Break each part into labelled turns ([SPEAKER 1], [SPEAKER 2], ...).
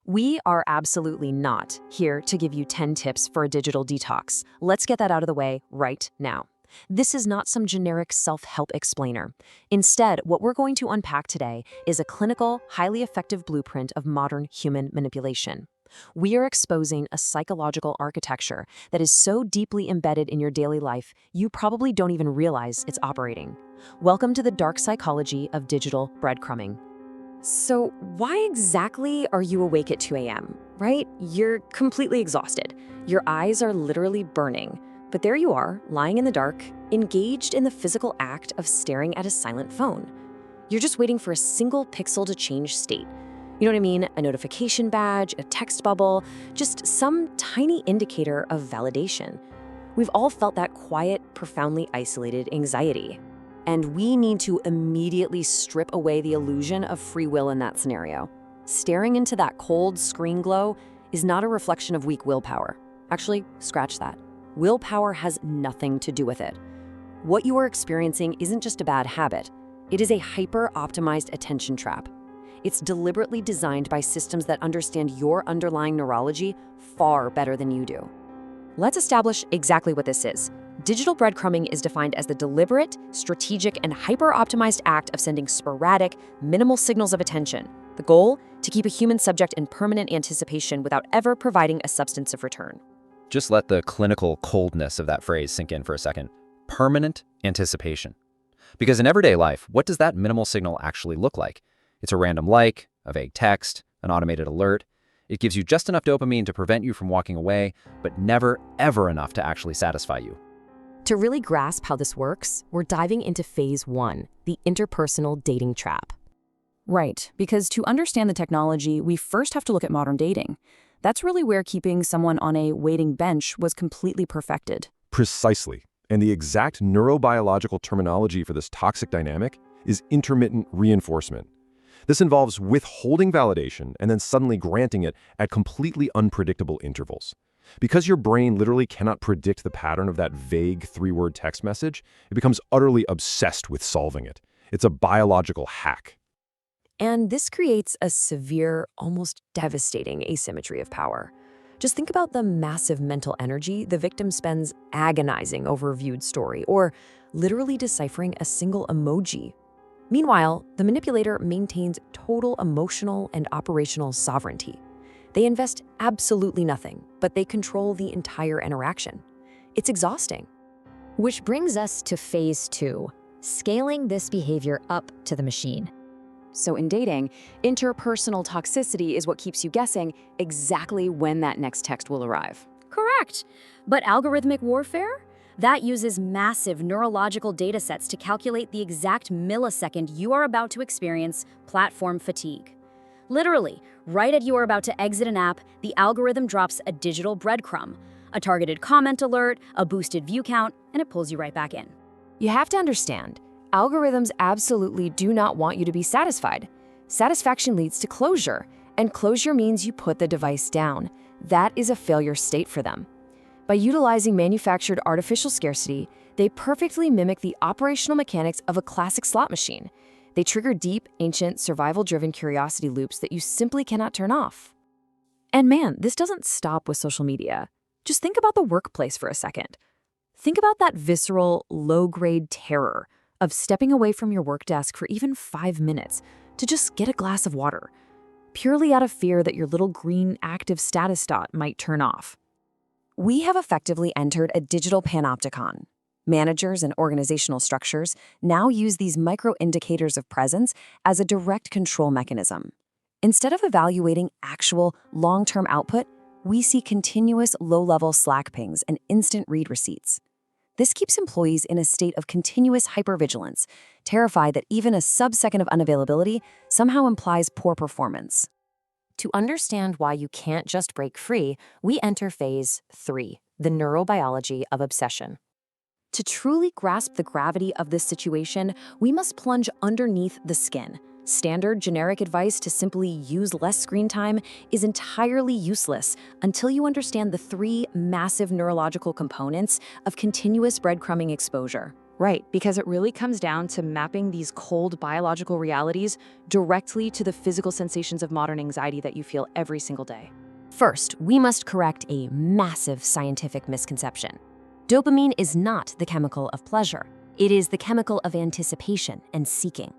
[SPEAKER 1] We are absolutely not here to give you 10 tips for a digital detox. Let's get that out of the way right now. This is not some generic self-help explainer. Instead, what we're going to unpack today is a clinical, highly effective blueprint of modern human manipulation. We are exposing a psychological architecture that is so deeply embedded in your daily life, you probably don't even realize it's operating. Welcome to the dark psychology of digital breadcrumbing. So why exactly are you awake at 2 a.m., right? You're completely exhausted. Your eyes are literally burning. But there you are, lying in the dark, engaged in the physical act of staring at a silent phone. You're just waiting for a single pixel to change state. You know what I mean? A notification badge, a text bubble, just some tiny indicator of validation. We've all felt that quiet, profoundly isolated anxiety. And we need to immediately strip away the illusion of free will in that scenario. Staring into that cold screen glow is not a reflection of weak willpower. Actually, scratch that. Willpower has nothing to do with it. What you are experiencing isn't just a bad habit. It is a hyper-optimized attention trap. It's deliberately designed by systems that understand your underlying neurology far better than you do. Let's establish exactly what this is. Digital breadcrumbing is defined as the deliberate, strategic, and hyper-optimized act of sending sporadic, minimal signals of attention. The goal? To keep a human subject in permanent anticipation without ever providing a substantive return.
[SPEAKER 2] Just let the clinical coldness of that phrase sink in for a second. Permanent anticipation. Because in everyday life, what does that minimal signal actually look like? It's a random like, a vague text, an automated alert. It gives you just enough dopamine to prevent you from walking away, but never, ever enough to actually satisfy you.
[SPEAKER 1] To really grasp how this works, we're diving into phase 1, the interpersonal dating trap.
[SPEAKER 3] Right, because to understand the technology, we first have to look at modern dating. That's really where keeping someone on a waiting bench was completely perfected.
[SPEAKER 4] Precisely. And the exact neurobiological terminology for this toxic dynamic is intermittent reinforcement. This involves withholding validation and then suddenly granting it at completely unpredictable intervals. Because your brain literally cannot predict the pattern of that vague 3-word text message, it becomes utterly obsessed with solving it. It's a biological hack.
[SPEAKER 1] And this creates a severe, almost devastating asymmetry of power. Just think about the massive mental energy the victim spends agonizing over a viewed story or literally deciphering a single emoji. Meanwhile, the manipulator maintains total emotional and operational sovereignty. They invest absolutely nothing, but they control the entire interaction. It's exhausting.
[SPEAKER 5] Which brings us to phase 2, scaling this behavior up to the machine.
[SPEAKER 3] So in dating, interpersonal toxicity is what keeps you guessing exactly when that next text will arrive.
[SPEAKER 5] Correct. But algorithmic warfare? That uses massive neurological data sets to calculate the exact millisecond you are about to experience platform fatigue. Literally, right as you are about to exit an app, the algorithm drops a digital breadcrumb, a targeted comment alert, a boosted view count, and it pulls you right back in.
[SPEAKER 1] You have to understand, algorithms absolutely do not want you to be satisfied. Satisfaction leads to closure, and closure means you put the device down. That is a failure state for them. By utilizing manufactured artificial scarcity, they perfectly mimic the operational mechanics of a classic slot machine. They trigger deep, ancient, survival-driven curiosity loops that you simply cannot turn off. And man, this doesn't stop with social media. Just think about the workplace for a second. Think about that visceral, low-grade terror of stepping away from your work desk for even 5 minutes to just get a glass of water, purely out of fear that your little green active status dot might turn off. We have effectively entered a digital panopticon. Managers and organizational structures now use these micro-indicators of presence as a direct control mechanism. Instead of evaluating actual, long-term output, we see continuous low-level Slack pings and instant read receipts. This keeps employees in a state of continuous hypervigilance, terrified that even a sub-second of unavailability somehow implies poor performance. To understand why you can't just break free, we enter phase 3, the neurobiology of obsession. To truly grasp the gravity of this situation, we must plunge underneath the skin. Standard generic advice to simply use less screen time is entirely useless until you understand the 3 massive neurological components of continuous breadcrumbing exposure.
[SPEAKER 3] Right, because it really comes down to mapping these cold biological realities directly to the physical sensations of modern anxiety that you feel every single day.
[SPEAKER 1] First, we must correct a massive scientific misconception. Dopamine is not the chemical of pleasure. It is the chemical of anticipation and seeking.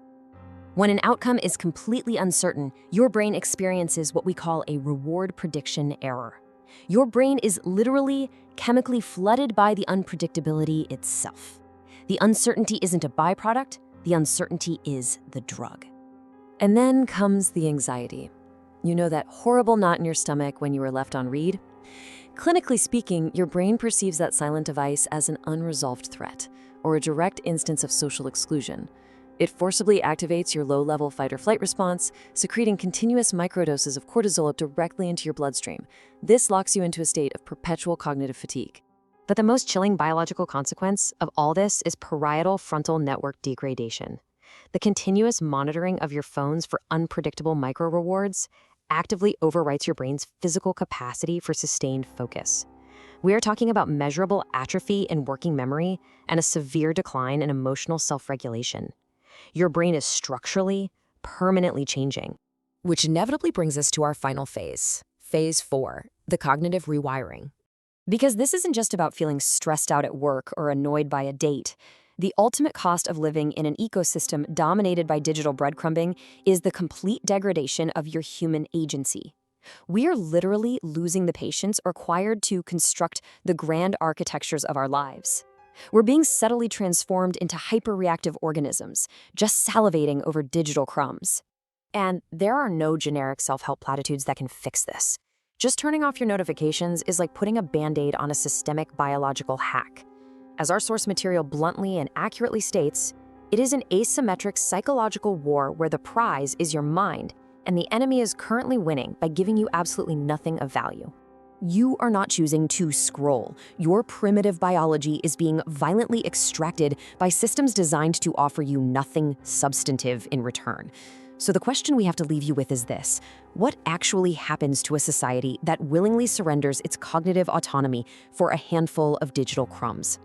[SPEAKER 1] When an outcome is completely uncertain, your brain experiences what we call a reward prediction error. Your brain is literally chemically flooded by the unpredictability itself. The uncertainty isn't a byproduct, the uncertainty is the drug. And then comes the anxiety. You know that horrible knot in your stomach when you were left on read? Clinically speaking, your brain perceives that silent device as an unresolved threat or a direct instance of social exclusion. It forcibly activates your low-level fight-or-flight response, secreting continuous microdoses of cortisol directly into your bloodstream. This locks you into a state of perpetual cognitive fatigue. But the most chilling biological consequence of all this is parietal-frontal network degradation. The continuous monitoring of your phones for unpredictable micro-rewards actively overwrites your brain's physical capacity for sustained focus. We are talking about measurable atrophy in working memory and a severe decline in emotional self-regulation. Your brain is structurally, permanently changing. Which inevitably brings us to our final phase, phase 4, the cognitive rewiring. Because this isn't just about feeling stressed out at work or annoyed by a date. The ultimate cost of living in an ecosystem dominated by digital breadcrumbing is the complete degradation of your human agency. We are literally losing the patience required to construct the grand architectures of our lives. We're being subtly transformed into hyperreactive organisms, just salivating over digital crumbs. And there are no generic self-help platitudes that can fix this. Just turning off your notifications is like putting a Band-Aid on a systemic biological hack. As our source material bluntly and accurately states, it is an asymmetric psychological war where the prize is your mind, and the enemy is currently winning by giving you absolutely nothing of value. You are not choosing to scroll. Your primitive biology is being violently extracted by systems designed to offer you nothing substantive in return. So the question we have to leave you with is this: what actually happens to a society that willingly surrenders its cognitive autonomy for a handful of digital crumbs?